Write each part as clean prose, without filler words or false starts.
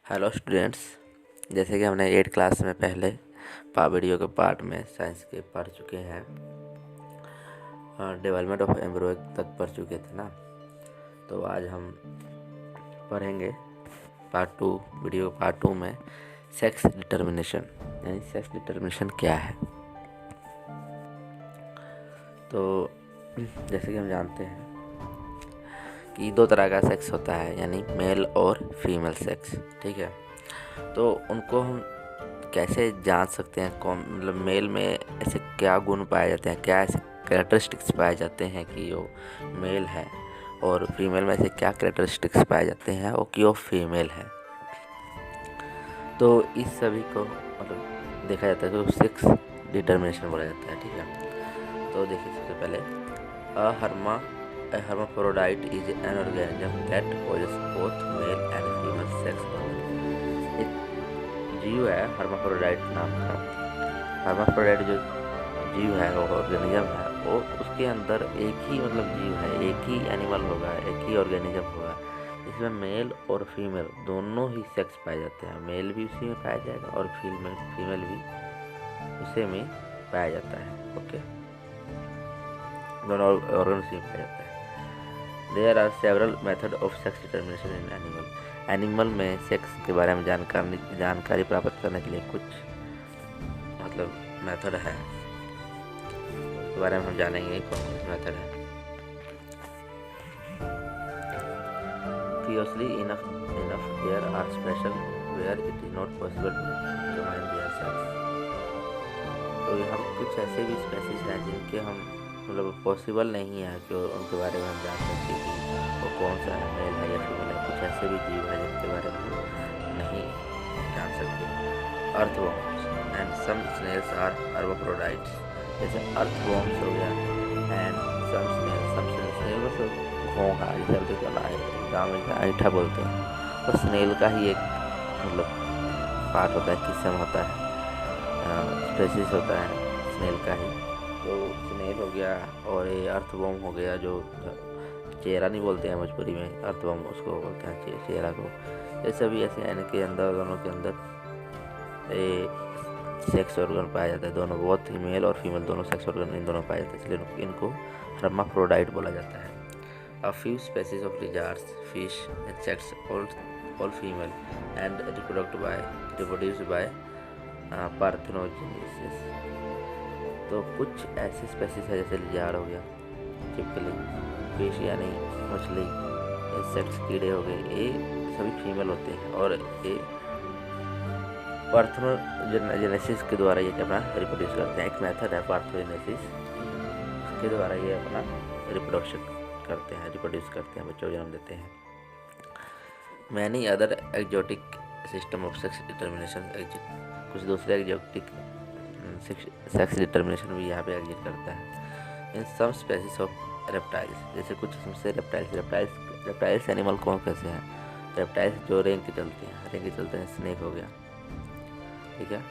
Hello students. जैसे कि हमने 8 क्लास में पहले वीडियो के पार्ट में साइंस के पढ़ चुके हैं, डेवलपमेंट ऑफ एम्ब्रियो तक पढ़ चुके थे ना। तो आज हम पढ़ेंगे पार्ट 2, वीडियो पार्ट 2 में सेक्स डिटर्मिनेशन, यानी सेक्स डिटर्मिनेशन क्या है। तो जैसे कि हम जानते हैं कि 2 तरह का सेक्स होता है, यानी मेल और फीमेल सेक्स। ठीक है, तो उनको हम कैसे जान सकते हैं? कौन मतलब मेल में ऐसे क्या गुण पाए जाते हैं, क्या ऐसे कैरेक्टरिस्टिक्स पाए जाते हैं कि वो मेल है, और फीमेल में ऐसे क्या कैरेक्टरिस्टिक्स पाए जाते हैं वो कि वो फीमेल है। तो इस सभी को मतलब देखा जाता है तो सेक्स डिटर्मिनेशन बोला जाता है। ठीक है, तो देखिए सबसे पहले A hermaphrodite is an organism that possesses both male and female sex organs। एक जीव है hermaphrodite नाम का। hermaphrodite जो जीव है वो ऑर्गेनिज्म है, वो उसके अंदर एक ही मतलब जीव है, एक ही एनिमल होगा, एक ही ऑर्गेनिज्म होगा इसमें मेल और फीमेल दोनों ही सेक्स पाए जाते हैं। मेल भी उसी में पाया जाएगा और फीमेल भी उसी में पाया जाता है। ओके, दोनों ऑर्गन उसी में पाया जाता है। There are several methods of sex determination in animal। Animal में सेक्स के बारे में जानकारी प्राप्त करने के लिए कुछ मतलब मेथड है, उसके बारे में हम जानेंगे कौन कौन से मेथड है। Curiously enough there are special where it is not possible to determine their sex। तो यहाँ कुछ ऐसे भी स्पेसीज हैं जिनके हम मतलब पॉसिबल नहीं है कि उनके बारे में हम जान सकते कि वो कौन सा है, मेल है या फीमेल है। कुछ ऐसे भी जीव है जिनके बारे में हम नहीं जान सकते। Earthworms and some snails are hermaphrodites। जैसे अर्थवॉर्म्स हो गया एंड सम स्नेल मतलब घोंघा, जैसे आप देखो गाँव में ऐठा बोलते हैं, तो स्नेल का ही एक मतलब पार्ट होता है, किस्म होता है, स्पेसीज होता है स्नेल का ही। तो स्नेल हो गया और ये अर्थवॉर्म हो गया, जो चेहरा नहीं बोलते हैं भोजपुरी में, अर्थवॉर्म उसको बोलते हैं चेहरा को। ये सभी ऐसे इनके अंदर दोनों के अंदर ये सेक्स ऑर्गन पाया जाता है। दोनों बहुत ही मेल और फीमेल दोनों सेक्स ऑर्गन इन दोनों पाए जाते हैं, इसलिए इनको hermaphrodite बोला जाता है। A few species of lizards, fish, insects, all female and reproduced by parthenogenesis. तो कुछ ऐसे स्पेसीज है जैसे लिजार हो गया, छिपकली, फिश यानी मछली, इंसेक्ट्स कीड़े हो गए, ये सभी फीमेल होते हैं और ये पार्थेनोजेनेसिस के द्वारा ये अपना रिप्रोड्यूस करते हैं। एक मेथड है पार्थेनोजेनेसिस, उसके द्वारा ये अपना रिप्रोडक्शन करते हैं, रिप्रोड्यूस करते हैं, बच्चों को जन्म देते हैं। Many other exotic system of sex determination, कुछ दूसरे एक्जोटिक सेक्स डिटर्मिनेशन भी यहाँ पे एग्जिस्ट करता है। इन सम स्पेसीज ऑफ रेप्टाइल्स, जैसे कुछ से रेप्टाइल्स एनिमल कौन कैसे हैं? रेप्टाइल्स जो रेंग के चलते हैं, स्नेक हो गया, ठीक है,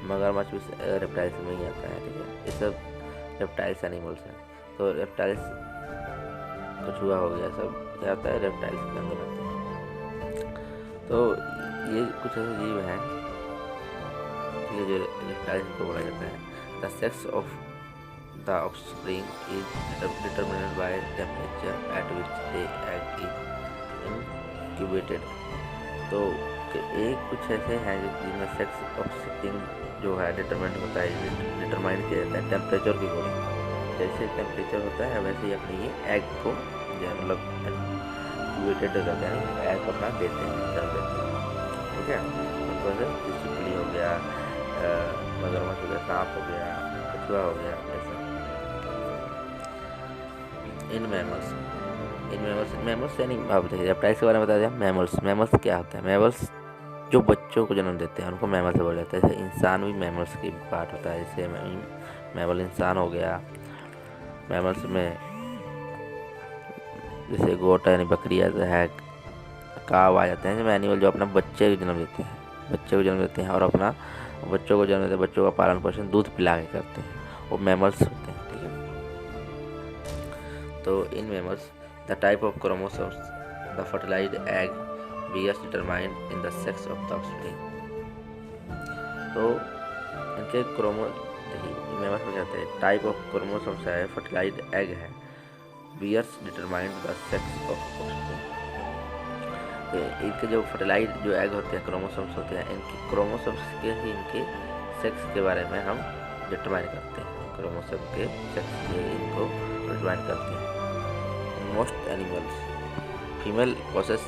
मगरमच्छ भी रेप्टाइल्स में ही आता है। ठीक है, ये सब रेप्टाइल्स एनिमल्स हैं। तो रेप्टाइल्स, कछुआ हो गया, सब क्या होता है, रेप्टाइल्स के अंदर आते हैं। तो ये कुछ ऐसे जीव हैं जो रेप्टाइल्स को बोला जाता है। The sex of the offspring is determined by temperature at which the egg is incubated. तो एक कुछ ऐसे हैं जिनमें सेक्स ऑफस्प्रिंग जो है डिटरमाइंड होता है, डिटरमाइंड किया जाता है टेम्परेचर के अकॉर्डिंग। जैसे टेम्परेचर होता है वैसे ही अपने ये एग को मतलब इंक्यूबेटेड करते हैं, एग को अपना देते हैं, जन्म देते हैं। ठीक है, उनको से छिपकली हो गया, मगरमच्छ हो गया, सांप हो गया, कछुआ हो गया, ऐसा। इन मैमल्स यानी आप देखिए रेप्टाइल्स के बारे में बता दिया। मैमल्स क्या होता है? मैमल्स जो बच्चों को जन्म देते हैं उनको मैमल से बोला जाता है। जैसे इंसान भी मैमल्स की पार्ट होता है, जैसे मैमल इंसान हो गया। मैमल्स में जैसे गोट यानी बकरी है, काव आ जाते हैं, जब एनिमल जो अपना बच्चे को जन्म देते हैं और अपना बच्चों को जन्म देते हैं, बच्चों का पालन पोषण दूध पिला के करते हैं, वो मैमल्स होते हैं। ठीक है, तो in mammals the type of chromosomes the fertilized egg bears determined in the sex of the offspring. तो इनके मेमस में कहते हैं टाइप ऑफ क्रोमोसोम्स है, फर्टिलाइज्ड एग है, bears determined the sex of offspring. इनके जो फर्टिलाइज जो एग होते हैं, क्रोमोसोम्स होते हैं, इनके क्रोमोसोम्स के ही इनके सेक्स के बारे में हम डिटरमाइन करते हैं, क्रोमोसोम के सेक्स के इनको डिटरमाइन करते हैं। Most animals female possess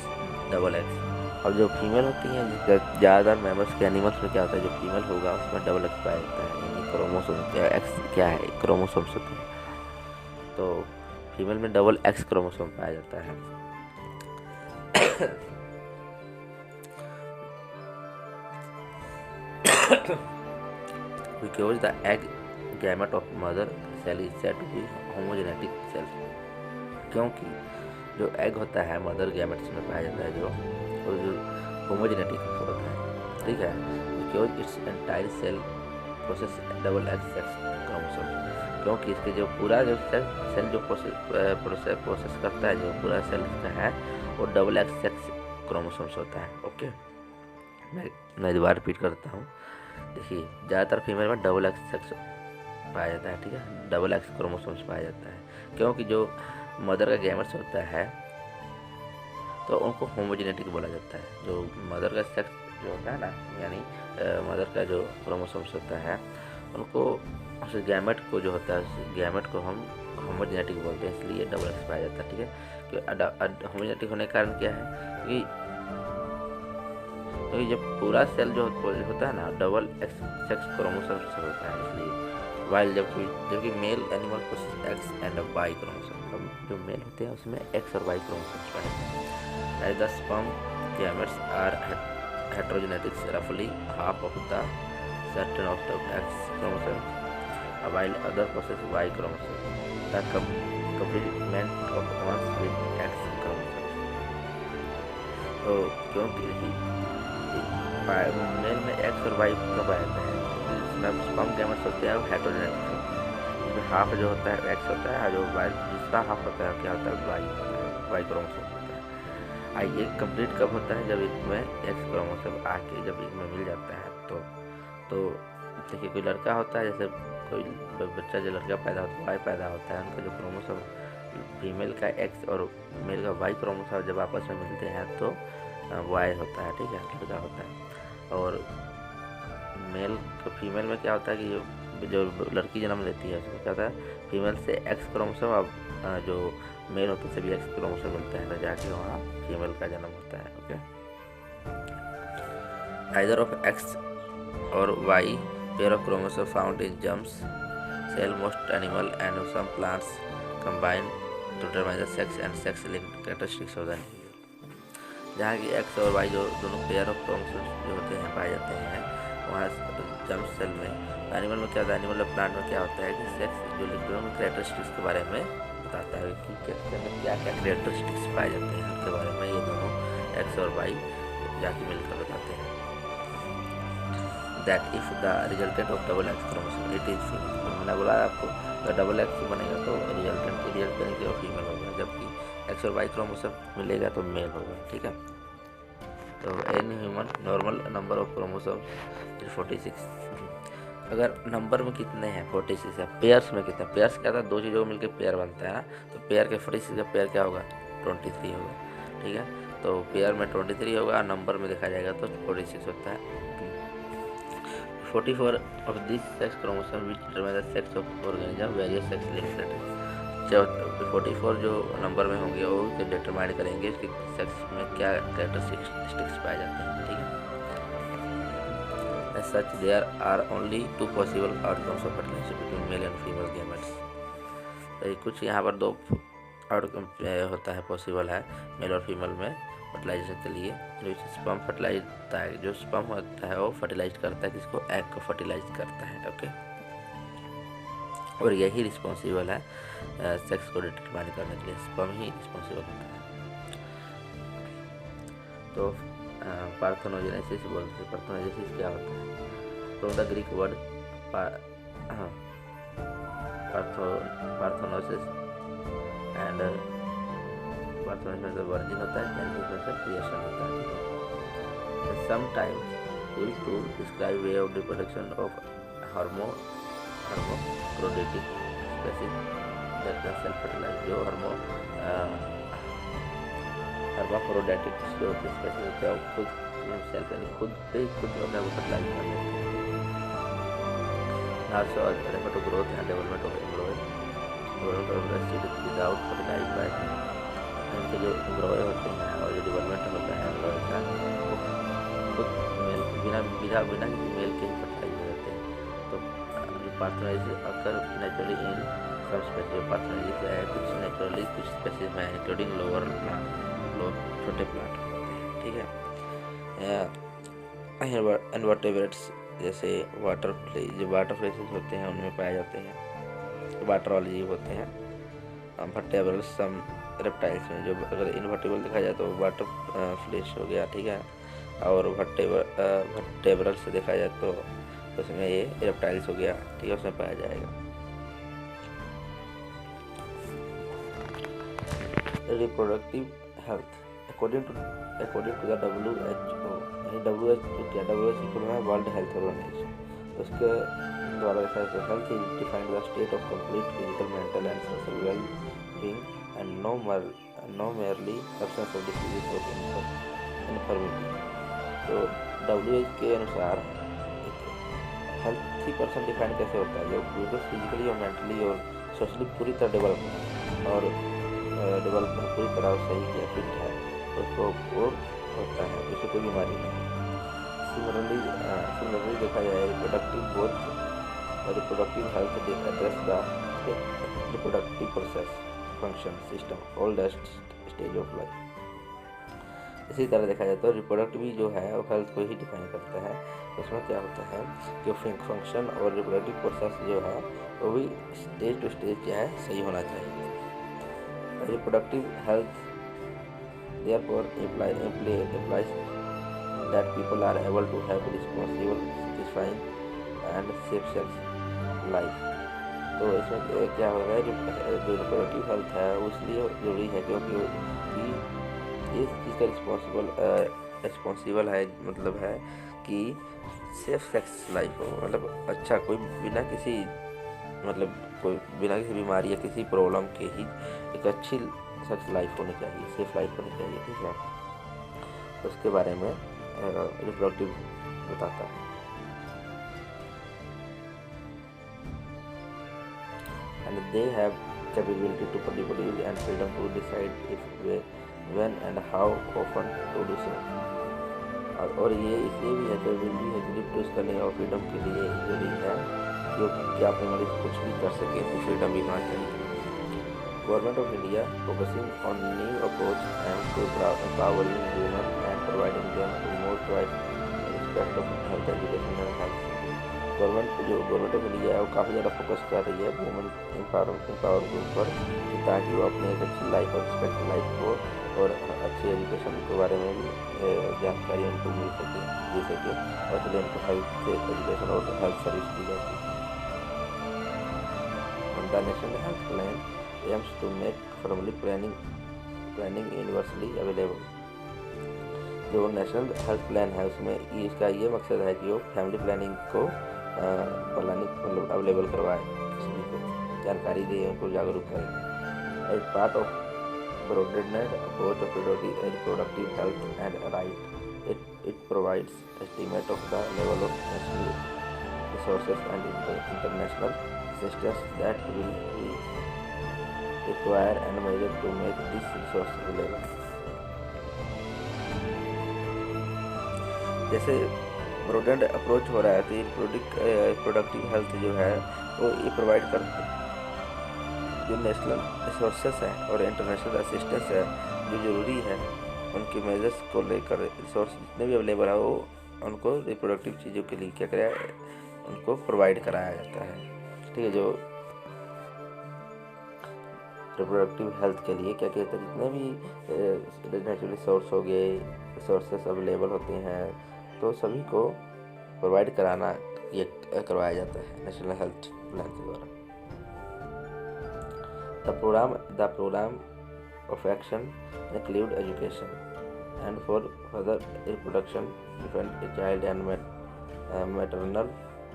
double eggs. और जो फीमेल होती हैं, ज़्यादातर मेमल्स के एनिमल्स में क्या होता है, जो फीमेल होगा उसमें डबल एग्स पाया जाता है, यानी क्रोमोसोम एक्स क्या है, क्रोमोसोम्स होते हैं। तो फीमेल में डबल एक्स क्रोमोसोम पाया जाता है। Because the egg gamete of mother cell is said to be homogenetic cell, क्योंकि जो एग होता है मदर गैमेट्स में पाया जाता है, जो होमोजेनेटिक होता है, ठीक है। Because it's entire cell process double X sex chromosome, क्योंकि इसके जो पूरा जो सेल जो प्रोसेस करता है, जो पूरा सेल का है वो डबल एक्स सेक्स क्रोमोसोम्स होता है। ओके, मैं दोबारा रिपीट करता हूँ। देखिए, ज़्यादातर फीमेल में डबल एक्स सेक्स पाया जाता है, ठीक है, डबल एक्स क्रोमोसोम्स पाया जाता है, क्योंकि जो मदर का गैमेट्स होता है तो उनको होमोजेनेटिक बोला जाता है। जो मदर का सेक्स जो होता है ना, यानी मदर का जो क्रोमोसोम्स होता है, उनको उस गैमेट को जो होता है, उस गैमेट को हम होमोजेनेटिक बोलते हैं, इसलिए डबल एक्स पाया जाता है, ठीक है। होमोजेनेटिक होने का कारण क्या है, क्योंकि जब पूरा सेल जो होता है ना, डबल एक्स सेक्स क्रोमोसोम्स से होता है, इसलिए वाइल जबकि male animal process X and Y chromosome, जो मेल होते हैं उसमें एक्स और वाई क्रोमोसोम्स पाए जाते हैं। Like the sperm gametes are heterogenetics, रफली half of the certain of the X chromosome, while other possess Y chromosome. The complement of ones with X chromosome. तो क्योंकि मेल में एक्स और Y का पाया जाता है, इसमें स्पर्म गैमेट्स होते हैं हेटेरोजेनेटिक्स होते हैं, इसमें हाफ जो होता है एक्स होता है, जो वाई दूसरा हाफ होता है क्या होता है, वाई क्रोमोसोम होता है। ये कंप्लीट कब होता है, जब इसमें एक्स क्रोमोसोम आके जब इसमें मिल जाता है। तो देखिए, कोई लड़का होता है, जैसे कोई बच्चा जो लड़का पैदा होता है, वाई पैदा होता है, उनका जो क्रोमोसोम फीमेल का एक्स और मेल का वाई क्रोमोसोम जब आपस में मिलते हैं तो वाई होता है, ठीक है, लड़का होता है। और मेल को फीमेल में क्या होता है कि जो लड़की जन्म लेती है उसमें क्या होता है, फीमेल से एक्स क्रोमोसोम, अब जो मेल होता है उसे भी एक्स क्रोमोसोम मिलता है, तो जाके वहाँ फीमेल का जन्म होता है। Okay, either of x or Y pair of chromosomes found in germs cell, most animal and some plants combine to determine the sex and sex linked characteristics of the individual। जहाँ की X और Y जो दोनों pair of chromosomes जो होते हैं पाए जाते हैं वहाँ जर्म सेल में। एनिमल में क्या होता है, एनिमल और प्लांट में क्या होता है कि सेक्स जो लिंक्ड कैरेक्टरिस्टिक्स के बारे में बताता है कि क्या क्या कैरेक्टरिस्टिक्स पाए जाते हैं, उनके बारे में ये दोनों X और Y जाके मिलकर बताते हैं। That if the resultant of double X chromosome it is female, मैंने बोला आपको अगर डबल एक्स बनेगा तो रिजल्टेंट बनेगी और फीमेल होगा, जबकि एक्स और वाई क्रोमोसोम मिलेगा तो मेल होगा, ठीक है। तो in human normal number of chromosome 46। अगर नंबर में कितने हैं 46 है, पेयर्स में कितने, पेयर्स क्या था, दो चीज़ों को मिलकर पेयर बनता है ना, तो पेयर के 46 का पेयर क्या होगा 23 होगा, ठीक है। तो पेयर में 23 होगा, नंबर में देखा जाएगा तो 46 होता है। 44 of these sex chromosomes which determine the sex of organism various sex linked characteristics। 44 जो नंबर में होंगे वो डिटरमाइन करेंगे इसके सेक्स में क्या कैरेक्टरिस्टिक्स पाए जाते हैं, ठीक है। As such there are only two possible outcomes of fertilization between male and female gametes। तो कुछ यहाँ पर दो आउटकम होता है, पॉसिबल है मेल और फीमेल में फर्टिलाइजेशन के लिए। जो स्पर्म फर्टिलाइज होता है, जो स्पर्म होता है वो फर्टिलाइज करता है किसको, एग को फर्टिलाइज करता है, ओके। और यही रिस्पॉन्सिबल है सेक्स को डिटरमाइन करने के लिए, स्पर्म ही रिस्पॉन्सिबल होता है। तो पार्थेनोजेनेसिस बोलते हैं, पार्थेनोजेनेसिस क्या होता है, from the Greek word parthenosis and parthenogenesis में वर्जिन होता है, जेनेसिस में से क्रिएशन होता है, ठीक है। Sometimes used to describe way of reproduction of hermaphroditic species that can self fertilize। जो hermaphroditic जो स्पेसीज होते हैं वो खुद सेल्फ यानी खुद पे खुद अपने को फर्टिलाइज कर लेते हैं। Also refer to growth and development of embryo without fertilize by उनके जो एम्ब्रॉय होते हैं और जो डेवलपमेंट होता है एम्ब्रॉय का वो खुद मेल बिना बिना किसी मेल के ही फर्टिलाइज हो जाते हैं। तो पार्थेनोजेनिस अकर नेचुरली इन सम स्पेसीज। पार्थेनोजेनिस है कुछ नेचुरली कुछ स्पेसीज में इंक्लूडिंग लोअर प्लांट, छोटे प्लांट होते हैं, ठीक है। इनवर्टेब्रेट्स जैसे वाटरफ्लाइज होते हैं उनमें पाए जाते हैं, वाटर वाले जीव होते हैं। वर्टेब्रल्स सम रेप्टाइल्स में, जो अगर इनवर्टेबल देखा जाए तो वाटर फ्लैश हो गया, ठीक है। और वर्टेब्रल से देखा जाए तो उसमें ये रेप्टाइल्स हो गया, ठीक है, उसमें पाया जाएगा। Reproductive health according to the WHO, WHO क्या WHO है वर्ल्ड हेल्थ ऑर्गेनाइजेशन, उसके द्वारा देखा जाए तो health is defined the state of complete physical, mental and social well being and no merely absence of diseases और इन्फर्मिटी। तो WHO के अनुसार हेल्थी पर्सन डिफाइन कैसे होता है, जो बिल्कुल फिजिकली और मेंटली और सोशली पूरी तरह डेवलपमेंट पूरी तरह सही या फिट है, उसको और होता है, उसे कोई बीमारी नहीं। सिमिलरली देखा जाए reproductive health address the reproductive process, function, system, all the stage of life. इसी तरह देखा जाए तो रिप्रोडक्टिव भी जो है वो हेल्थ को ही डिफाइन करता है। उसमें क्या होता है कि फंक्शन और रिप्रोडक्टिव प्रोसेस जो है वो भी स्टेज टू स्टेज क्या है सही होना चाहिए। Reproductive health therefore implies that people are able to have responsible, satisfying and safe sex life। तो इसमें क्या हो रहा है, जो रिप्रोडक्टिव हेल्थ है उसलिए जरूरी है क्योंकि ये चीज़ का रिस्पॉन्सिबल है, मतलब है कि सेफ सेक्स लाइफ हो, मतलब अच्छा कोई बिना किसी बीमारी या किसी प्रॉब्लम के ही एक अच्छी सेक्स लाइफ होनी चाहिए, सेफ लाइफ होनी चाहिए, ठीक है। उसके बारे में रिप्रोडक्टिव बताता है। And they have capability to reproduce and freedom to decide if, when and how often to do so। और ये इसलिए भी है कैपेबिलिटी है कि रिप्रोड्यूस करने और फ्रीडम के लिए जरूरी है कि आपने मरीज कुछ भी कर सके, तो फ्रीडम भी होना चाहिए। Government of India focusing on new approach and to empowering women and providing them more choice in respect of health education and health। Government of India है वो काफ़ी ज़्यादा फोकस कर रही है वुमेन एम्पावरमेंट पर, ताकि वो अपने एक अच्छी लाइफ और रिस्पेक्ट लाइफ को और अच्छी एजुकेशन के बारे में भी जानकारी उनको मिल सके, दे सके, और इसलिए उनको हेल्थ एजुकेशन और हेल्थ सर्विस दी जाती है। The national health plan aims to make family planning universally available। जो नेशनल हेल्थ प्लान है उसमें इसका ये मकसद है कि वो फैमिली प्लानिंग को मतलब अवेलेबल करवाए, सभी को जानकारी दे, उनको जागरूक करें। As part of broader approach of reproductive health and right, it provides estimate of the level of national resources and international assistance that will be require and measure to make this resource available। जैसे ब्रॉडेड approach हो रहा है तो reproductive health जो है वो ये provide करते हैं, जो नेशनल रिसोर्सेस हैं और इंटरनेशनल असिस्टेंस है जो ज़रूरी है, उनके मेजर्स को लेकर रिसोर्स जितने भी अवेलेबल है वो उनको रिप्रोडक्टिव चीज़ों के लिए क्या कराया, उनको प्रोवाइड कराया जाता है, ठीक है। जो रिप्रोडक्टिव हेल्थ के लिए क्या कहते हैं, जितने भी नेचुरल रिसोर्स हो गए, रिसोर्सेस अवेलेबल होते हैं, तो सभी को प्रोवाइड करवाया जाता है नेशनल हेल्थ प्लान के द्वारा। The program of action include education and for further reproduction, prevent a child and maternal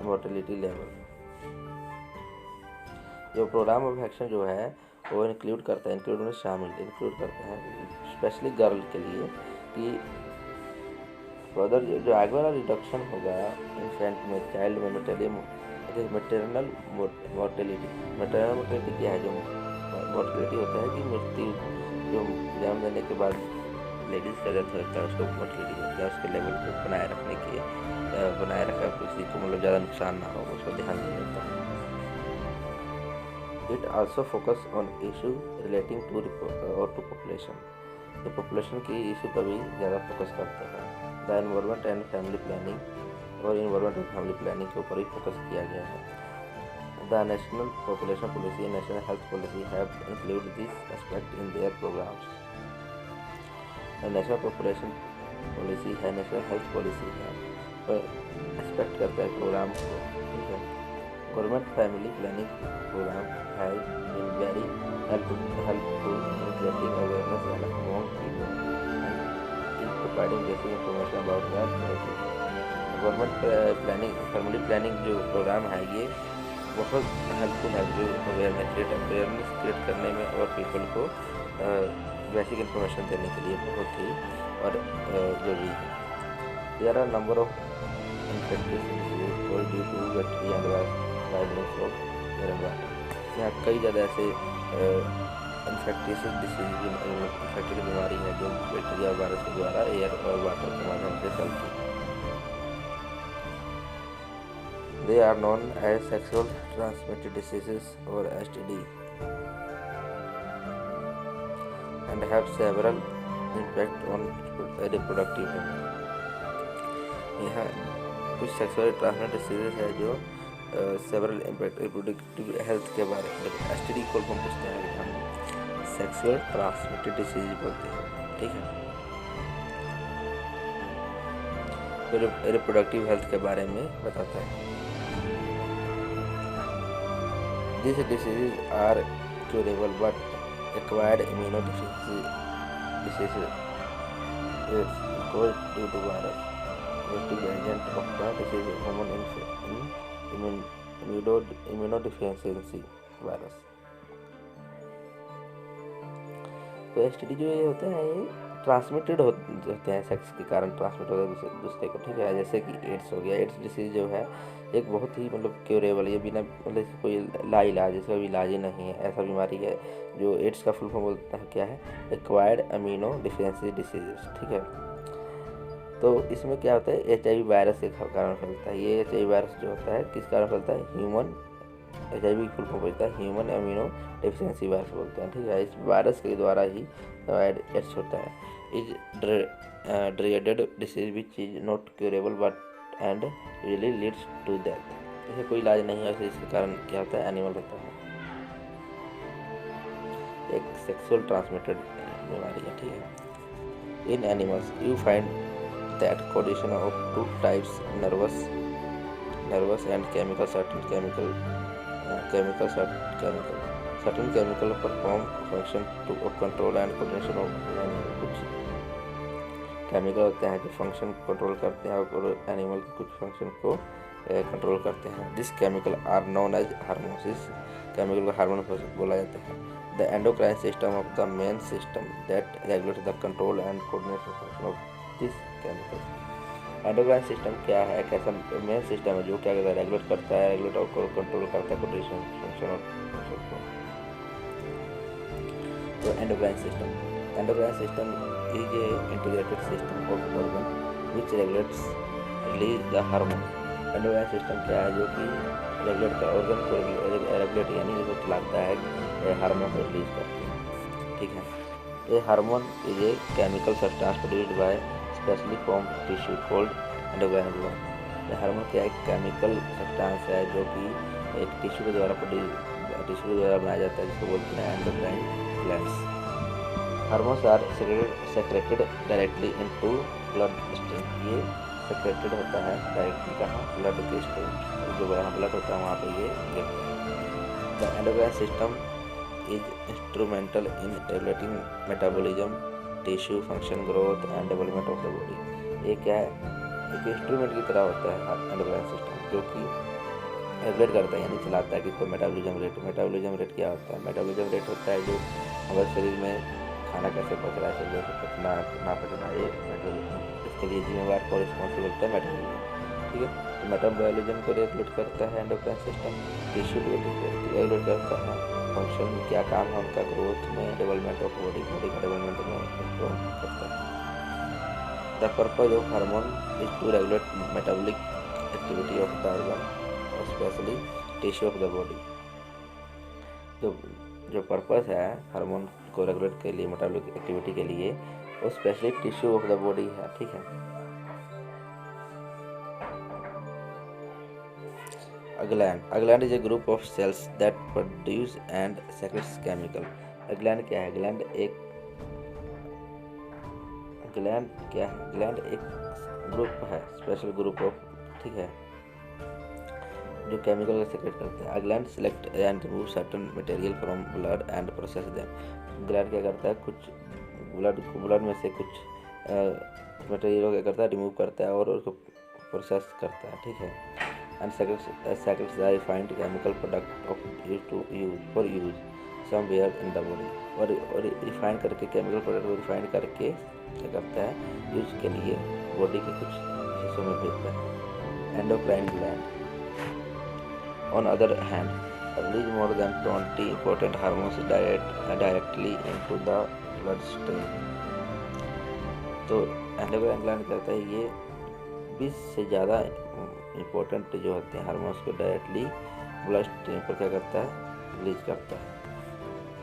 mortality level. जो प्रोग्राम ऑफ एक्शन जो है वो इंक्लूड करता है इंक्लूड करता है स्पेशली गर्ल के लिए कि फर्दर जो आगे वाला रिडक्शन होगा इन्फेंट में, चाइल्ड में मैटरनल मोर्टेलिटी क्या है, जो मोर्टेलिटी होता है कि मृत्यु, जो जन्म देने के बाद लेडीज़ का डेथ होता है उसको मोर्टेलिटी होता है, उसके लेवल को बनाए रखा किसी को मतलब ज़्यादा नुकसान ना हो उसको ध्यान दिया जाता है। It also focus on issue relating to population. ये पॉपुलेशन की इशू पर भी ज़्यादा फोकस करते हैं। The environment and family planning और इन्वायरमेंट और फैमिली प्लानिंग के ऊपर भी फोकस किया गया है। The national population policy and national health policy have include this aspect in their programs. National population policy है, नेशनल हेल्थ पॉलिसी है, तो एक्सपेक्ट करता है प्रोग्राम को, ठीक है। गवर्नमेंट फैमिली प्लानिंग प्रोग्राम है in very helpful in creating awareness among people and in providing basic information about that. Government planning family planning जो प्रोग्राम है ये बहुत हेल्पफुल है, जो अवेयरनेस क्रिएट करने में और पीपल को बेसिक इन्फॉर्मेशन देने के लिए बहुत ही और जरूरी है। There are number of infective disease due to bacteria and virus of environment. यहाँ कई ज़्यादा ऐसे इन्फेक्टिव बीमारी है जो बैक्टीरिया और वायरस के द्वारा एयर और वाटर के माध्यम से फैलती है। They are known as sexual transmitted diseases or STD and have several impact on reproductive health। यह कुछ सेक्सुअल ट्रांसमिटेड डिसीजेज है जो सेवरल इम्पैक्ट रिप्रोडक्टिव हेल्थ के बारे में, STD को हम पूछते हैं, हम सेक्सुअल ट्रांसमिटेड डिसीज बोलते हैं, ठीक है। तो रिप्रोडक्टिव हेल्थ के बारे में बताता है। These diseases are curable but acquired immunodeficiency diseases is caused due to virus. Active agent of the disease is human immunodeficiency virus. तो STD जो ये होते हैं ये ट्रांसमिटेड होते हैं, सेक्स के कारण ट्रांसमिट होते हैं दूसरे को, ठीक है। जैसे कि एड्स हो गया, एड्स डिसीज जो है एक बहुत ही मतलब क्यूरेबल, ये बिना मतलब कोई लाइलाज, इसका भी इलाज ही नहीं है, ऐसा बीमारी है जो एड्स का फुल फॉर्म बोलता है क्या है, एक्वायर्ड इम्यूनो डिफिशिएंसी डिसीज, ठीक है। तो इसमें क्या होता है, HIV वायरस के कारण फैलता है। ये HIV वायरस जो होता है किस कारण फैलता है, ह्यूमन HIV फुल फॉर्म बोलता है ह्यूमन इम्यूनो डिफिशिएंसी वायरस बोलते हैं, ठीक है। इस वायरस के द्वारा ही एड्स होता है। Is dreaded disease which is not curable but and usually leads to death। इसे कोई इलाज नहीं है, इसके कारण क्या होता है, एनिमल होता है, एक सेक्सुअल ट्रांसमिटेड बीमारी है, ठीक है। In animals you find that coordination of two types nervous and chemical certain chemical perform function to control and coordination of कुछ केमिकल होते हैं जो फंक्शन कंट्रोल करते हैं और एनिमल के कुछ फंक्शन को कंट्रोल करते हैं। This chemical are known as hormones. इस केमिकल को हार्मोन बोला जाता है। The endocrine system of the main system that regulate the control and coordination function of this chemical. Endocrine system क्या है, एक ऐसा मेन सिस्टम है जो क्या करता है, रेगुलेट करता है, रेगुलेट और कंट्रोल करता है कोऑर्डिनेशन फंक्शन ऑफ को। तो endocrine system is a integrated system of organ which regulates release the hormone। Endocrine system क्या है, जो कि रेगुलेट का ऑर्गन को रेगुलेट यानी जो चलाता है हार्मोन को रिलीज करती है, ठीक है। ये hormone is a chemical substance produced by specially from tissue called endocrine gland. ये हार्मोन क्या एक केमिकल सब्सटेंस है जो कि एक टिश्यू के द्वारा बनाया जाता है, जिसको बोलते हैं endocrine glands. Hormones are secreted directly into blood stream. ये सेक्रेटेड होता है डायरेक्टली कहाँ, ब्लड के स्ट्रीम, जो वहाँ ब्लड होता है वहाँ पे ये गिरता है। The endocrine system is instrumental in regulating metabolism, tissue function, growth and development of the body. ये क्या है, एक इंस्ट्रूमेंट की तरह होता है एंडोक्राइन सिस्टम, जो कि रेगुलेट करता है यानी चलाता है किसको, मेटाबॉलिज्म रेट। मेटाबॉलिज्म रेट क्या होता है, मेटाबॉलिज्म रेट होता है जो हमारे शरीर में खाना कैसे पच रहा है, शरीर से पचना ना पचना, ये मेटाबॉलिज्म, इसके लिए जिम्मेवार को रिस्पॉन्सिबल होता है मेटाबॉलिज्म। ठीक है, तो मेटाबॉलिज्म को रेगुलेट करता है एंडोक्राइन सिस्टम, टिश्यू रेगुलेट करता है, फंक्शन क्या काम है उनका, ग्रोथ में, डेवलपमेंट ऑफ बॉडी का डेवलपमेंट में उसको करता है। The purpose of hormone is to regulate metabolic activity of the organ और specially tissue of the body. जो पर्पस है हार्मोन को रेगुलेट के लिए, मेटाबॉलिक एक्टिविटी के लिए, वो specially tissue of the body है। ठीक है, A gland is a group of cells that produce and secretes chemical. A gland क्या है, ग्लैंड एक ग्रुप है, स्पेशल ग्रुप ऑफ, ठीक है, जो केमिकल का सेक्रेट करते हैं। A gland select and remove certain material from blood and process them. Gland क्या करता है, कुछ ब्लड में से कुछ मटेरियल को क्या करता है, रिमूव करता है और उसको प्रोसेस करता है। ठीक है, and secretes the refined chemical product of for use somewhere in the body। और रिफाइन करके केमिकल प्रोडक्ट को रिफाइन करके क्या करता है, यूज के लिए बॉडी के कुछ हिस्सों में भेजता है। Endocrine gland on other hand release more than 20 important hormones directly into the bloodstream। तो एंडोक्राइन ग्लैंड कहता है ये 20 से ज़्यादा इम्पोर्टेंट जो होते हैं हार्मोन्स को डायरेक्टली ब्लड स्ट्रीम पर क्या करता है, रिलीज करता है।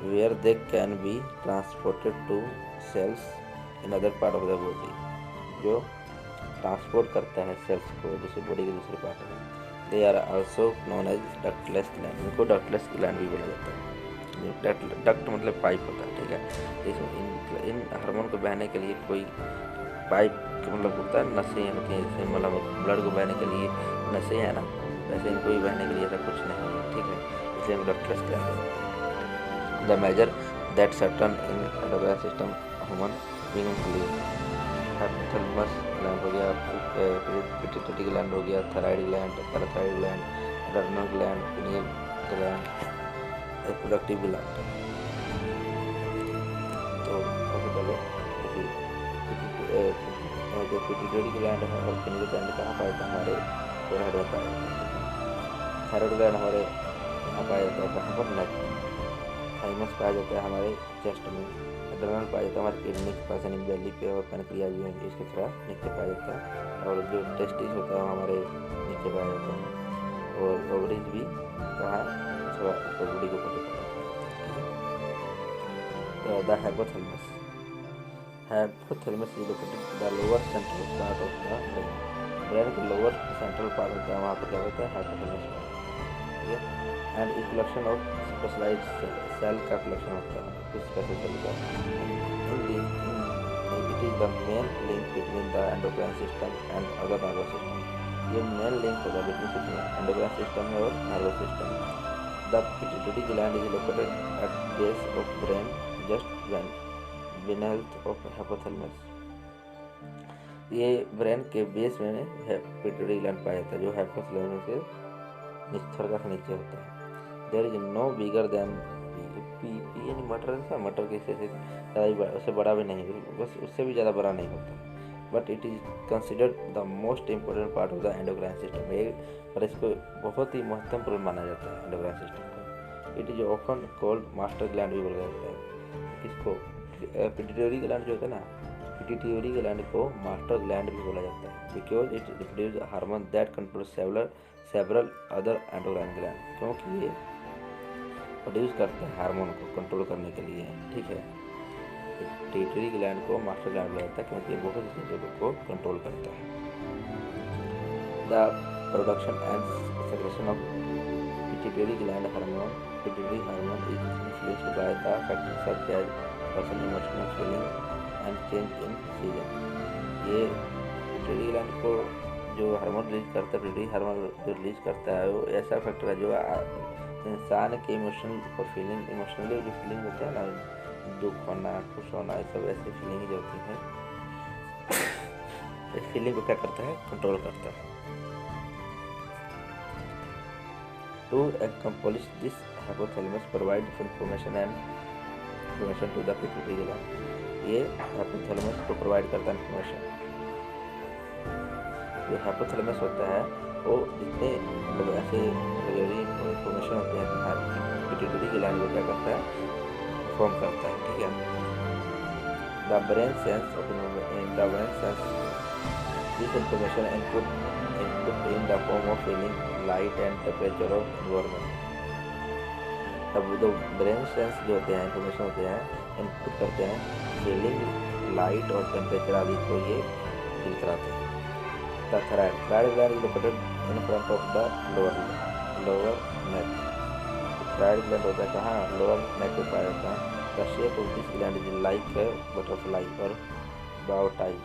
Where they can be transported to cells in other part of the body, जो ट्रांसपोर्ट करता है सेल्स को दूसरी बॉडी के दूसरे पार्ट में। They are also known as ductless gland, इनको डक्टलेस ग्लैंड भी बोला जाता है। डक्ट मतलब पाइप होता है। ठीक है, इन हार्मोन को बहने के लिए कोई पाइप मतलब होता है, नसें होती हैं, जैसे मतलब ब्लड को बहने के लिए नसें हैं ना, वैसे इनको भी बहने के लिए ऐसा कुछ नहीं है। ठीक है, इसलिए इनको ductless gland. The major that certain in endocrine system human being include hypothalamus gland हो गया, पिट्यूटरी ग्लैंड हो गया, thyroid gland, parathyroid gland, adrenal gland, pineal gland, reproductive gland. तो सबसे पहले जो पिट्यूटरी ग्लैंड है और पिनियल ग्लैंड कहाँ पाया जाता है, हमारे फोरहेड में पाया जाता है। थायराइड ग्लैंड हमारे यहाँ पाया जाता है, कहाँ पर, नेक में। थाइमस पाया जाता है हमारे चेस्ट में। एड्रेनल पाया जाता है हमारे किडनी के पास, यानी बेली पे, और पैनक्रियाज भी है इसके थोड़ा नीचे पाया जाता है। और जो टेस्टिस होता है हमारे नीचे पाया जाता है। और ओवरीज भी कहाँ, थोड़ा ऊपर बॉडी के ऊपर पाया जाता है। The hypothalamus is located the lower central part of the brain। Brain के लोअर सेंट्रल पार्ट होता है, वहाँ पर क्या होता है, हाइपोथैलेमस। ठीक है, and is collection of specialized cell का कलेक्शन होता है, कुछ स्पेशल सेल का। It is the main link between the endocrine system and other nervous system. ये मेन लिंक होता है बिटवीन एंडोक्राइन सिस्टम में और nervous system. The pituitary gland is located at base of brain just beneath of hypothalamus। ये brain के base में pituitary gland पाया जाता है, जो हाइपोथैलेमस के थोड़ा सा नीचे होता है। There is no bigger than pea, यानी मटर के से ज़्यादा, उससे बड़ा भी नहीं, बस उससे भी ज़्यादा बड़ा नहीं होता। But it is considered the most important part of the endocrine system. पर इसको बहुत ही महत्वपूर्ण माना जाता है एंडोक्राइन सिस्टम को। It is often called master gland भी बोला जाता है। किसको, पिट्यूटरी ग्लैंड जो होता है ना, पिट्यूटरी ग्लैंड को मास्टर ग्लैंड भी बोला जाता है, because it produce hormone that control several other endocrine gland, क्योंकि ये प्रोड्यूस करता है हार्मोन को कंट्रोल करने के लिए। ठीक है, पिट्यूटरी ग्लैंड को मास्टर ग्लैंड बोला जाता है क्योंकि ये बहुत सी चीज़ों को कंट्रोल करता है। The production and secretion of pituitary gland hormone is influenced by the factors such as person emotional feeling and change in season. ये पिट्यूटरी ग्लैंड को जो हार्मोन रिलीज करता है, पिट्यूटरी हार्मोन जो रिलीज करता है, वो ऐसा फैक्टर है जो इंसान के इमोशनल और फीलिंग, इमोशनली जो फीलिंग होता है ना, दुख होना, खुश होना, ये सब ऐसी फीलिंग जो होती है, इस फीलिंग को क्या करता है, कंट्रोल करता है। To accomplish this, hypothalamus provide information to the pituitary gland. ये हाइपोथैलेमस को प्रोवाइड करता है इन्फॉर्मेशन। जो हाइपोथैलेमस होता है वो जितने मतलब ऐसे जरूरी इन्फॉर्मेशन होते हैं पिट्यूटरी ग्लैंड को क्या करता है, फॉर्म करता है, ठीक है। The brain sense this information input in the form of feeling, light and temperature of environment. अब जो ब्रेन सेंस जो होते हैं, इन्फॉर्मेशन होते हैं, इनपुट करते हैं फीलिंग, लाइट और टेम्परेचर आदि को ये फील कराते हैं। The thyroid gland is located in front of the lower neck. Thyroid gland होता है कहाँ, लोअर नेक पे पाया जाता है। The shape of this gland is like butterfly और बाव टाई।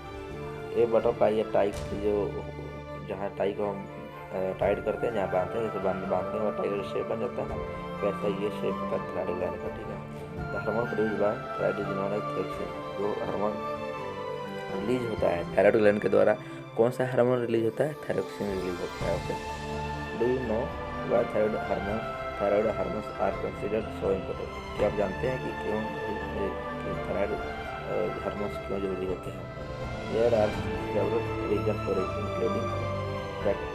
ये बटरफ्लाई या टाई जो जहाँ टाई को हम टाइट करते हैं, जहाँ बांधते हैं, जैसे बांधते हैं टाई का शेप बन जाता है, वैसा ये शेप होता है थराइड ग्लैंड का, ठीक है। The hormone produce by thyroid is known as thyroxine. जो हार्मोन रिलीज होता है थायराइड ग्लैंड के द्वारा, कौन सा हार्मोन रिलीज होता है, थायरोक्सिन रिलीज होता है, okay. Do you know why thyroid hormones are considered so important. क्या आप जानते हैं कि क्यों थायराइड हार्मोन्स क्यों जरूरी होते हैं? There are several reason for it, including facts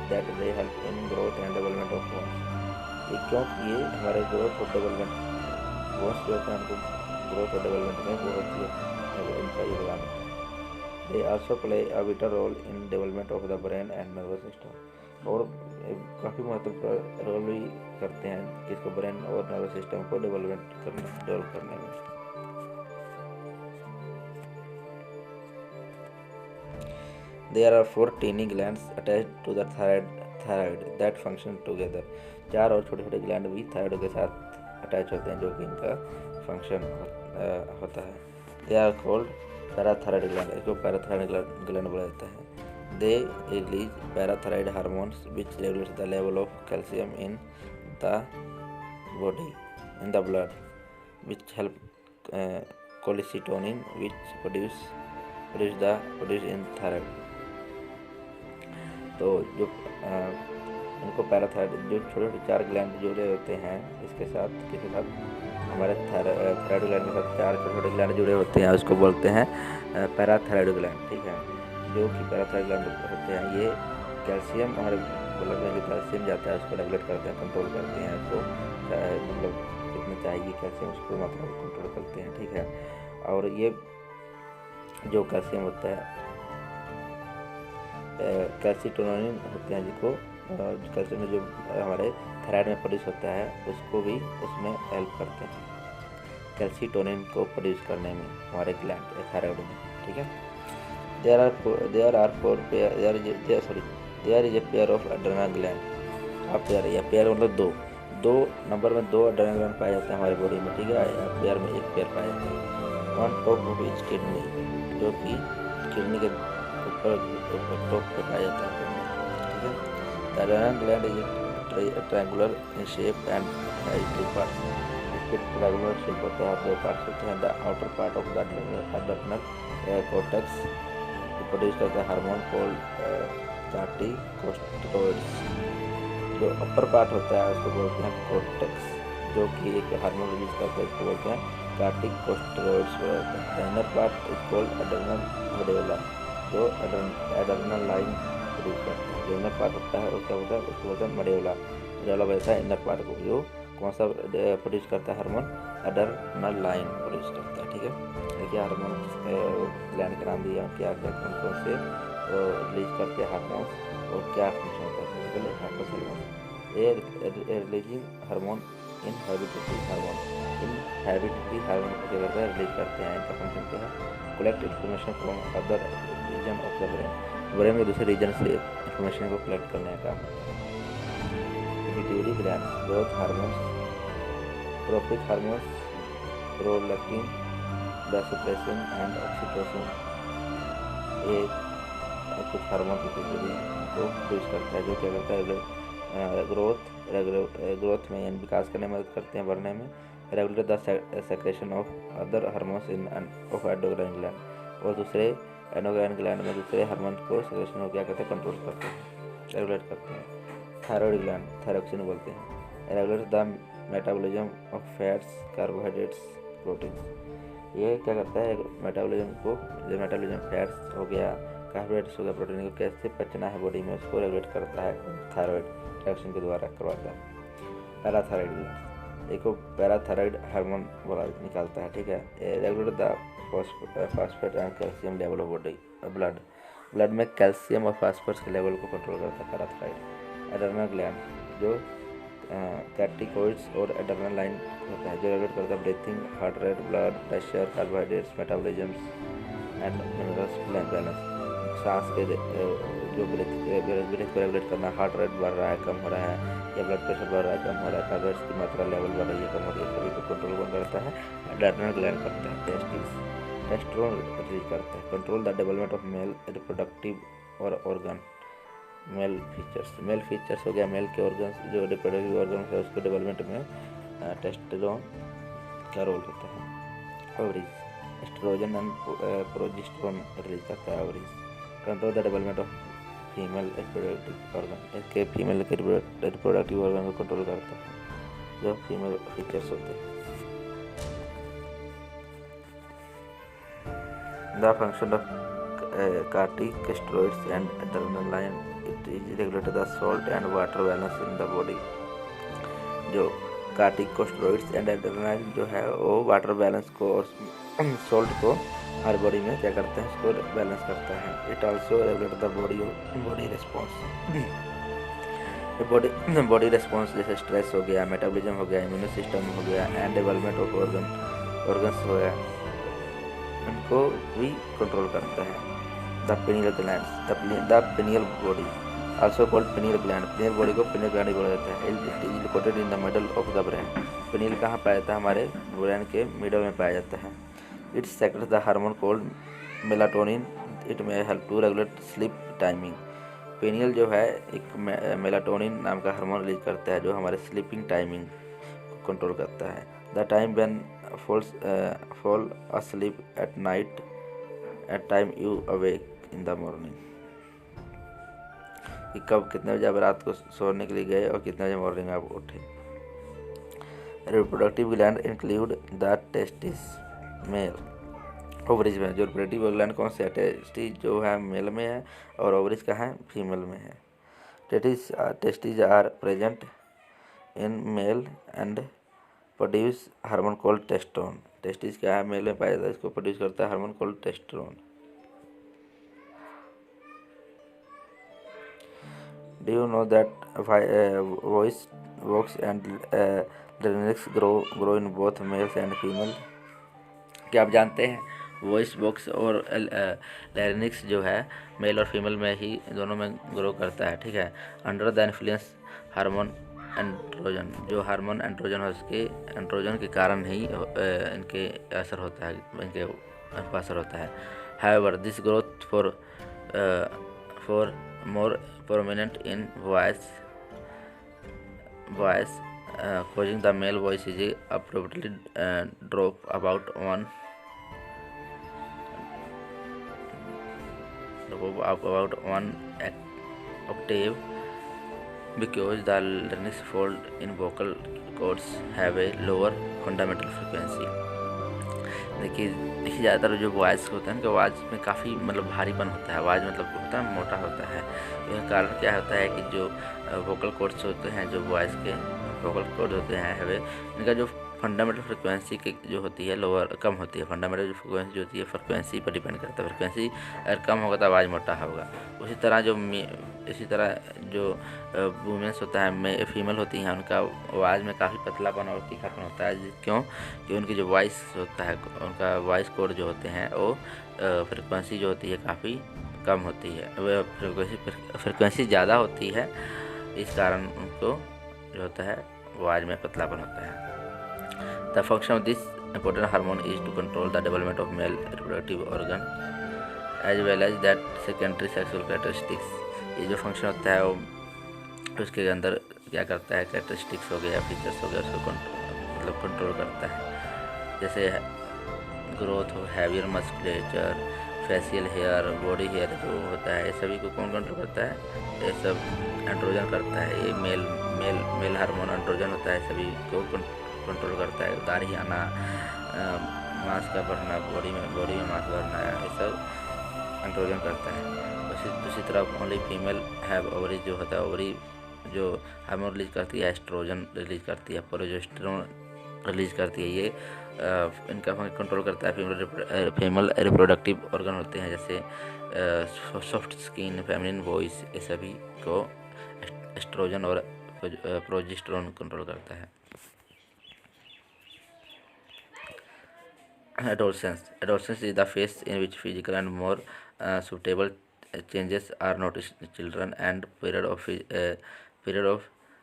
that they help in growth and development of bones. ये क्योंकि ये हमारे ग्रोथ और डेवलपमेंट, बोन्स जो होते हैं उनको ग्रोथ और डेवलपमेंट में वो होती है इनका योगदान। They also play a vital role in development of the brain and nervous system. और काफ़ी महत्वपूर्ण रोल भी करते हैं किसको, ब्रेन और नर्वस सिस्टम को डेवलप करने में। There are 4 tiny glands attached to the thyroid that function together। 4 और छोटे छोटे ग्लैंड भी थायराइड के साथ अटैच होते हैं, जो कि इनका फंक्शन होता है। They are called parathyroid gland, इसको पैराथायराइड ग्लैंड बोला जाता है। They release parathyroid hormones which regulates the level of calcium in the body, in the blood, which help cholecystinin which produce in thyroid। तो जो इनको parathyroid, जो छोटे छोटे 4 ग्लैंड जुड़े होते हैं इसके साथ, किसके साथ, हमारे थायराइड ग्लैंड के साथ 4 छोटे छोटे ग्लैंड जुड़े होते हैं, उसको बोलते हैं पैराथायराइड ग्लैंड, ठीक है। जो कि पैराथायराइड ग्लैंड होते हैं ये कैल्शियम, हमारे ब्लड में जो कैल्शियम जाता है उसको रेगुलेट करते हैं, कंट्रोल करते हैं, तो मतलब कितना चाहिए कैल्शियम उसको मतलब कंट्रोल करते हैं, ठीक है। और ये जो कैल्शियम होता है, कैल्सिटोनिन होते हैं, जिसको कैल्शियम जो हमारे थायराइड में प्रोड्यूस होता है उसको भी उसमें हेल्प करते हैं, कैल्सिटोनिन को प्रोड्यूस करने में हमारे ग्लैंड थायराइड में, ठीक है। there is a pair of adrenal gland। अब पेयर या पेयर मतलब दो नंबर में 2 adrenal gland पाए जाते हैं हमारे बॉडी में, ठीक है। पेयर में एक पेयर पाया जाता है। On top of each kidney, जो कि किडनी के ऊपर टॉप पे पाया जाता है, ठीक है। The adrenal gland is triangular in shape and has 2 parts. इसके ट्रायंगुलर शेप होता है, 2 पार्ट्स होते हैं। The outer part of the adrenal cortex produce करता है हार्मोन कॉल्ड कॉर्टिकोस्टेरॉइड्स। जो अपर पार्ट होता है उसको बोलते हैं कॉर्टेक्स, जो कि एक हार्मोन रिलीज करता है, इसको बोलते हैं corticosteroids. Inner part is called adrenal medulla, जो एड्रेनल लाइन प्रोड्यूस करता है। जो इनर पार्ट होता है वो क्या होता है, उसको बोलते हैं मेडुला। मेडुला बोलता है इनर पार्ट को, जो कौन सा प्रोड्यूस करता है हार्मोन, एड्रेनल लाइन प्रोड्यूस करता है, ठीक है। देखिए हार्मोन ग्लैंड का नाम दिया, क्या क्या कौन से रिलीज करते हैं हार्मोन और क्या फंक्शन होता है। सबसे पहले hypothalamus releasing hormone, inhibitory hormone को क्या करता है, रिलीज करते हैं। इनका फंक्शन क्या है, collect information from other region of the brain के दूसरे रीजन से इन्फॉर्मेशन को कलेक्ट करने का काम होता है। Pituitary gland, growth hormones, trophic hormones, prolactin, vasopressin and oxytocin, ये कुछ हार्मोन पिट्यूटरी को प्रोड्यूस करता है, जो क्या करता है, ग्रोथ में यानी विकास करने में मदद करते हैं, बढ़ने में। Regulate the secretion of other hormones in of endocrine gland, और दूसरे एंडोक्राइन ग्लैंड में दूसरे हार्मोन को सेक्रेशन को क्या करते हैं, कंट्रोल करते हैं, रेगुलेट करते हैं। थायराइड ग्लैंड, थायरोक्सिन बोलते हैं। Regulate the metabolism of fats, carbohydrates, proteins. ये क्या करता है, मेटाबॉलिज्म को, जो मेटाबॉलिज्म फैट्स हो गया, कार्बोहाइड्रेट्स हो गया, प्रोटीन को कैसे पचना है बॉडी में, उसको रेगुलेट करता है, थायराइड रिएक्शन के द्वारा करवाता है। पैराथायराइड ग्लैंड, एक पैराथायराइड हार्मोन बोला निकालता है, ठीक है। Regulate the phosphate and calcium level of body blood में कैल्शियम और फास्फोरस के लेवल को कंट्रोल करता है पैराथायराइड। एड्रेनल ग्लैंड, जो कैटिकॉइड्स और एड्रेनालाइन होता है, जो रेगुलेट करता है breathing, heart rate, blood pressure, carbohydrates, metabolism and minerals balance. सांस के जो ब्रीथ को रेगुलेट करना, हार्ट रेट बढ़ रहा है, कम हो रहा है, या ब्लड प्रेशर बढ़ रहा है, कम हो रहा है, कार्बोहाइड्रेट्स की मात्रा लेवल बढ़ रही है, कम हो रही है, सभी को कंट्रोल कौन करता है, एड्रेनल ग्लैंड करता है। टेस्टोस्टेरोन रिलीज करता है। Control the development of male reproductive और ऑर्गन। मेल फीचर्स हो गया, मेल के ऑर्गन्स, जो रिप्रोडक्टिव ऑर्गन है उसके डेवलपमेंट में टेस्टोस्टेरोन का रोल होता है। Ovaries, estrogen and progesterone release करता है ovaries. Control the development of female reproductive organ, इसके फीमेल के रिप्रोडक्टिव ऑर्गन को कंट्रोल करता है, जो फीमेल फीचर्स होते हैं। The function of corticosteroids and adrenaline, it is regulated the salt and water balance in the body। जो कार्टिकोस्टेरॉइड्स and adrenaline जो है वो वाटर बैलेंस को और सॉल्ट को हर बॉडी में क्या करते हैं, इसको बैलेंस करता है। It also regulate the body response, body response जैसे स्ट्रेस हो गया, मेटाबॉलिज्म हो गया, इम्यून सिस्टम हो गया, एंड डेवलपमेंट ऑफ ऑर्गन्स हो गया, उनको भी कंट्रोल करता है। The pineal gland, the pineal body also called pineal gland, pineal body को पिनियल ग्लैंड बोला जाता है। It is located in the middle of the brain. Pineal कहाँ पाया जाता है, हमारे ब्रेन के मिडल में पाया जाता है। It secretes the hormone called melatonin, it may help to regulate sleep timing. Pineal जो है एक मेलाटोनिन नाम का हार्मोन रिलीज करता है, जो हमारे स्लीपिंग टाइमिंग को कंट्रोल करता है। The time when fall asleep at night, at time you awake in the morning, कि कब कितने बजे आप रात को सोने के लिए गए और कितने बजे मॉर्निंग आप उठे। Reproductive gland include the testis male, ovaries में। जो रिप्रोडक्टिव ग्लैंड कौन से है, टेस्टिस जो है मेल में है और ओवरीज का है फीमेल में है। Testis are present in male and produce hormone called testosterone. Testis क्या है, मेल में पाया जाता है, इसको प्रोड्यूस करता है hormone called testosterone. Do you know that voice box and larynx grow in both males and female. क्या आप जानते हैं वॉइस बॉक्स और लारिंक्स जो है मेल और फीमेल में ही दोनों में ग्रो करता है, ठीक है। Under the influence hormone androgen, जो हार्मोन एंड्रोजन है उसके एंड्रोजन के कारण ही इनके असर होता है, इनके असर होता है। However this growth for more prominent in voice causing the male voice is abruptly drop about one octave, because the larynx fold in vocal cords have a lower fundamental frequency। देखिए ज़्यादातर जो वॉइस होता है उनके आवाज़ में काफ़ी मतलब भारीपन होता है, आवाज़ मतलब होता है मोटा होता है। यह कारण क्या होता है कि जो वोकल कॉर्ड्स होते हैं, जो वॉइस के वोकल कॉर्ड होते हैं हवे, इनका जो फंडामेंटल फ्रिक्वेंसी की जो होती है लोअर कम होती है। फंडामेंटल जो फ्रिक्वेंसी जो होती है फ्रिक्वेंसी पर डिपेंड करता है। फ्रिक्वेंसी अगर कम होगा तो आवाज़ मोटा होगा। इसी तरह जो वुमेंस होता है, फीमेल होती हैं, उनका आवाज़ में काफ़ी पतलापन और तीखापन होता है। क्यों कि उनकी जो वॉइस होता है, उनका वॉइस कोड जो होते हैं वो फ्रिक्वेंसी जो होती है काफ़ी कम होती है, वह फ्रिक्वेंसी ज़्यादा होती है, इस कारण उनको जो होता है आवाज़ में पतलापन होता है। The function of this important hormone is to control the development of male reproductive organ as well as that secondary sexual characteristics. ये जो फंक्शन होता है वो तो इसके अंदर क्या करता है, कैरेक्टरिस्टिक्स हो गया, फीचर्स हो गया, उसको मतलब कंट्रोल करता है। जैसे ग्रोथ हो, heavier musculature, facial hair, body hair जो होता है, ये सभी को कौन कंट्रोल करता है, ये सब एंड्रोजन करता है। ये मेल हार्मोन एंड्रोजन होता है, सभी को कंट्रोल करता है। दाढ़ी आना, मांस का बढ़ना, बॉडी में मांस बढ़ना, ये सब एंड्रोजन करता है। दूसरी तरफ ओनली फीमेल हैव ओवरी जो होता है, ओवरी जो हार्मोन रिलीज करती है, एस्ट्रोजन रिलीज करती है, प्रोजेस्टेरोन रिलीज करती है। ये इनका कंट्रोल करता है फीमेल रिप्रोडक्टिव ऑर्गन होते हैं, जैसे सॉफ्ट स्किन, फेमिनिन वॉइस, ये सभी को एस्ट्रोजन और प्रोजेस्टेरोन कंट्रोल करता है। Adolescence is the phase in which physical and more suitable changes are noticed in children, and period of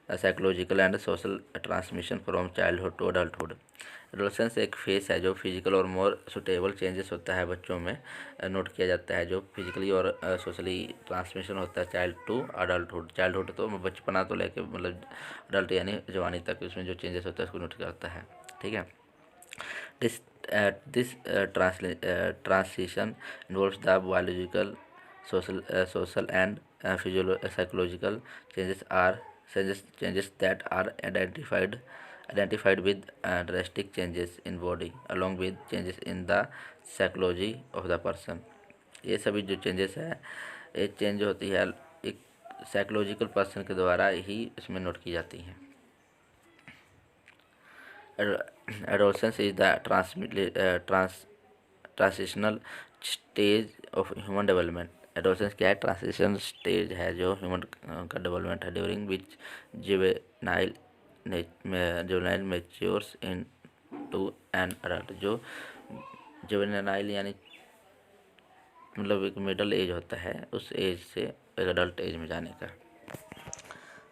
psychological and social transmission from childhood to adulthood. Adolescence एक face है जो physical और more suitable changes होता है बच्चों में note किया जाता है, जो फिजिकली और सोशली ट्रांसमिशन होता है चाइल्ड टू अडल्टहुड। चाइल्डहुड तो बचपना तो लेके मतलब अडल्ट यानी जवानी तक, उसमें जो चेंजेस होता है उसको नोट करता है। ठीक है। This transition involves the biological, social and psychological changes that are identified with drastic changes in body, along with changes in the psychology of the person. ये सभी जो चेंजेस है, ये चेंज होती है एक साइकोलॉजिकल पर्सन के द्वारा ही इसमें नोट की जाती हैं। Adolescence is the transitional stage of human development. Adolescence क्या है, ट्रांसिशन स्टेज है जो ह्यूमन का डेवलपमेंट है, during which juvenile matures into an adult. जो जुवेनाइल यानी मतलब एक मिडल एज होता है, उस एज से एक अडल्ट एज में जाने का।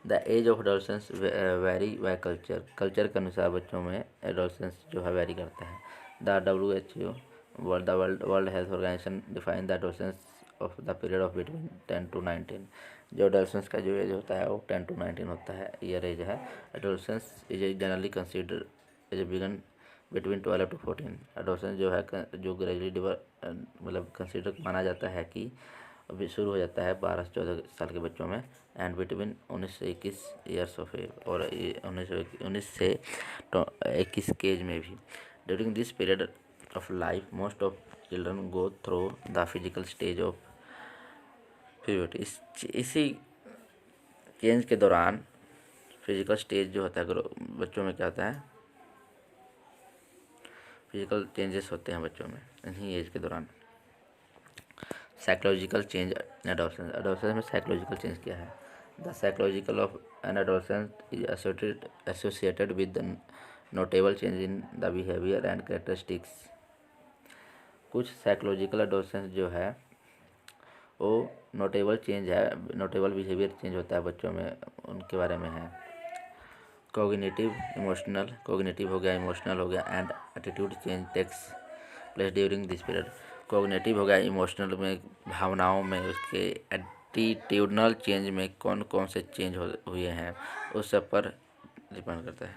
The age of adolescence vary by culture के अनुसार बच्चों में एडोलसेंस जो है वेरी करता है। The WHO world health organization define the adolescence of the period of between 10 to 19। जो एडोलसेंस का जो एज होता है वो 10 to 19 होता है, ईयर एज है। Adolescence is generally consider as began between 12 to 14। Adolescence जो है जो ग्रेजुअली मतलब कंसिडर माना जाता है कि अभी शुरू हो जाता है 12 से 14 साल के बच्चों में, एंड बिटवीन 19 से 21 ईयर्स ऑफ एज, और 19 से 21 के एज में भी। During this period of life most of children go through the physical stage of puberty. इसी चेंज के दौरान फिजिकल स्टेज जो होता है बच्चों में क्या होता है, फिजिकल चेंजेस होते हैं बच्चों में इन्हीं एज के दौरान। साइकोलॉजिकल चेंज एडोलसेंस में साइकोलॉजिकल चेंज क्या है। The psychological of an adolescent is associated with notable change in the behaviour and characteristics. कुछ साइकोलॉजिकल एडोलसेंस जो है वो नोटेबल चेंज है, नोटेबल बिहेवियर चेंज होता है बच्चों में, उनके बारे में है। कॉग्निटिव इमोशनल, कॉग्निटिव हो गया, इमोशनल हो गया, and attitude change takes place during this period. Cognitive हो गया, इमोशनल में भावनाओं में, उसके एटीट्यूडनल चेंज में कौन कौन से चेंज हुए हैं उस सब पर डिपेंड करता है,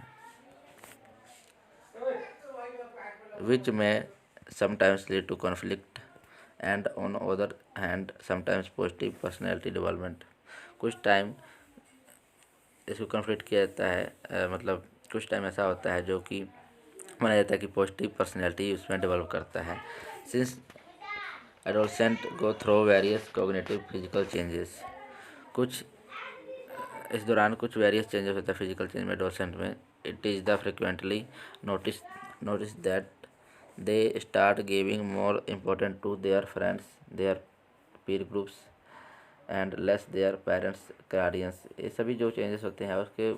विच में sometimes lead to conflict and on other hand sometimes positive personality development. कुछ टाइम इसको कॉन्फ्लिक्ट किया जाता है, मतलब कुछ टाइम ऐसा होता है जो कि माना जाता है कि पॉजिटिव पर्सनैलिटी उसमें डेवलप करता है। Since adolescent go through various cognitive physical changes, कुछ इस दौरान कुछ वेरियस चेंजेस होता है फिजिकल चेंज में एडोलसेंट में। It is the frequently notice that they start giving more important to their friends, their peer groups and less their parents guardians. ये सभी जो चेंजेस होते हैं उसके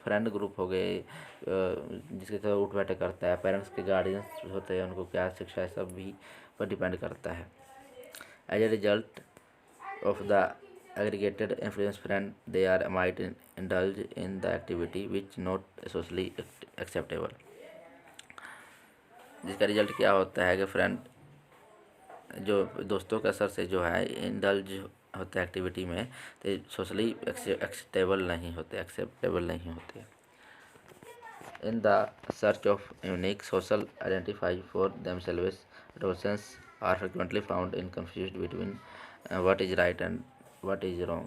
फ्रेंड ग्रुप हो गए, जिसके साथ उठ बैठे करता है, पेरेंट्स के गार्डियंस होते हैं, उनको क्या शिक्षा है, सब भी पर डिपेंड करता है। As a result of the aggregated influence friend they are might indulge in the activity which not socially acceptable. जिसका रिजल्ट क्या होता है कि फ्रेंड जो दोस्तों के असर से जो है इंडल्ज होते हैं एक्टिविटी में, तो सोशली एक्सेप्टेबल नहीं होते। In the search of unique social identify for themselves, adolescents are frequently found in confused between what is right and what is wrong.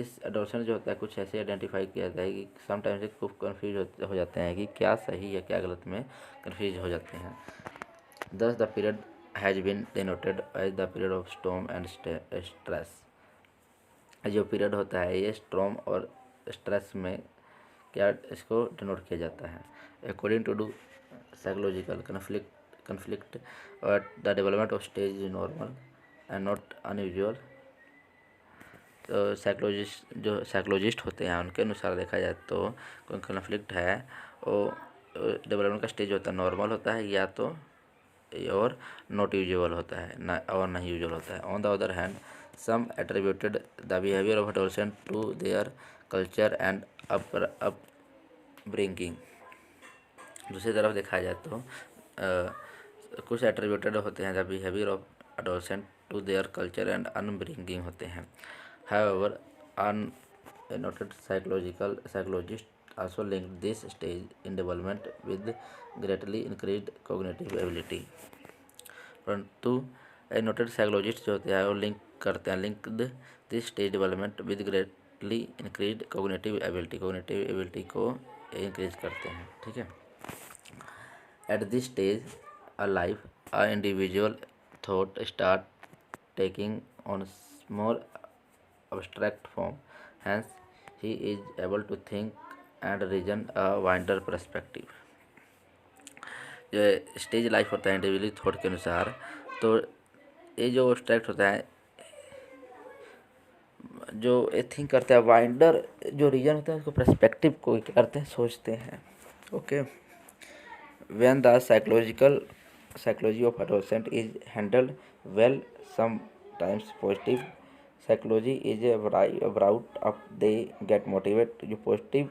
इस एडोलसेंट जो होता है कुछ ऐसे आइडेंटिफाई किया जाता है कि समटाइम्स खूब कन्फ्यूज हो जाते हैं कि क्या सही है क्या गलत में कन्फ्यूज हो जाते हैं। Thus the period has been denoted as the period of storm and stress. जो पीरियड होता है ये स्ट्रॉम और स्ट्रेस में क्या इसको डिनोट किया जाता है। According to do psychological conflict और the development of stage is normal and not unusual. तो साइकोलॉजिस्ट होते हैं उनके अनुसार देखा जाए तो कोई कन्फ्लिक्ट है वो डेवलपमेंट का स्टेज होता है नॉर्मल होता है या तो और नॉट यूजुअल होता है ना और नहीं यूजुअल होता है। On the other hand some attributed the behavior of adolescents to their culture and upbringing. दूसरी तरफ देखा जाए तो कुछ एट्रीब्यूटेड होते हैं the behaviour of adolescent to their culture and upbringing होते हैं। However, noted psychologist also linked this stage in development with greatly increased cognitive ability. परंतु नोटेड साइकोलॉजिस्ट जो होते हैं वो link this stage development with greatly increase cognitive ability को increase करते हैं। ठीक है। At this stage a life a individual thought start taking on more abstract form, hence he is able to think and reason a wider perspective. जो stage life होता है individual thought के अनुसार तो ये जो एब्स्ट्रैक्ट होता है जो ये थिंक करते हैं वाइडर जो रीजन होता है उसको पर्सपेक्टिव को क्या करते हैं सोचते हैं। Okay. When the psychology of adolescent is handled well sometimes positive psychology is about up they get motivate. जो पॉजिटिव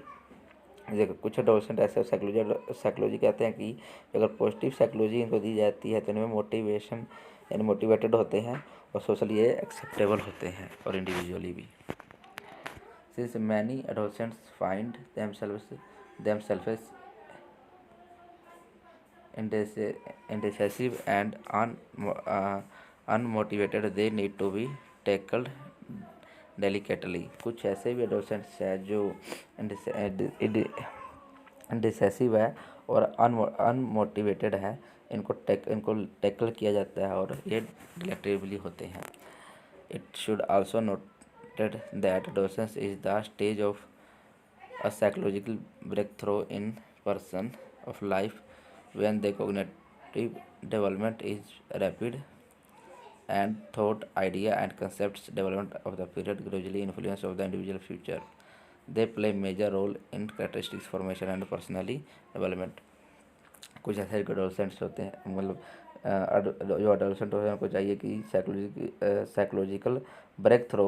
देखो कुछ एडोलसेंट ऐसे साइकोलॉजी कहते हैं कि अगर पॉजिटिव साइकोलॉजी इनको दी जाती है तो इनमें मोटिवेशन यानी मोटिवेटेड होते हैं और सोशली ये एक्सेप्टेबल होते हैं और इंडिविजुअली भी। Since many adolescents find themselves indecisive and unmotivated, they need to be tackled delicately. कुछ ऐसे भी एडोलसेंट्स हैं जो इंडिसेसिव है और अनमोटिवेटेड है, इनको टैकल किया जाता है और ये डिलेक्टेबली होते हैं। It should also noted that adolescence is the stage of a psychological break through in person of life when the cognitive development is rapid and thought, idea and concepts development of the period gradually influence of the individual future. They play major role in characteristics formation and personality development. कुछ ऐसे adolescents होते हैं मतलब जो adolescent होते हैं उनको चाहिए कि साइकोलॉजिकल ब्रेक थ्रू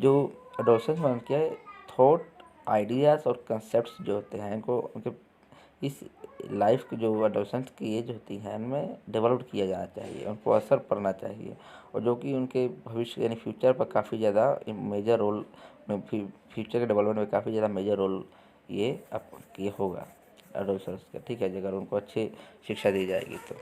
जो एडोलसेंस में क्या है थॉट आइडियाज़ और कंसेप्ट्स जो होते हैं इनको उनके इस लाइफ की जो एडोलसेंस की एज होती है इनमें डेवलप किया जाना चाहिए, उनको असर पड़ना चाहिए और जो कि उनके भविष्य यानी फ्यूचर पर काफ़ी ज़्यादा मेजर रोल फ्यूचर के डेवलपमेंट में काफ़ी ज़्यादा मेजर रोल ये होगा एडोलसेंस का। ठीक है, अगर उनको अच्छी शिक्षा दी जाएगी तो।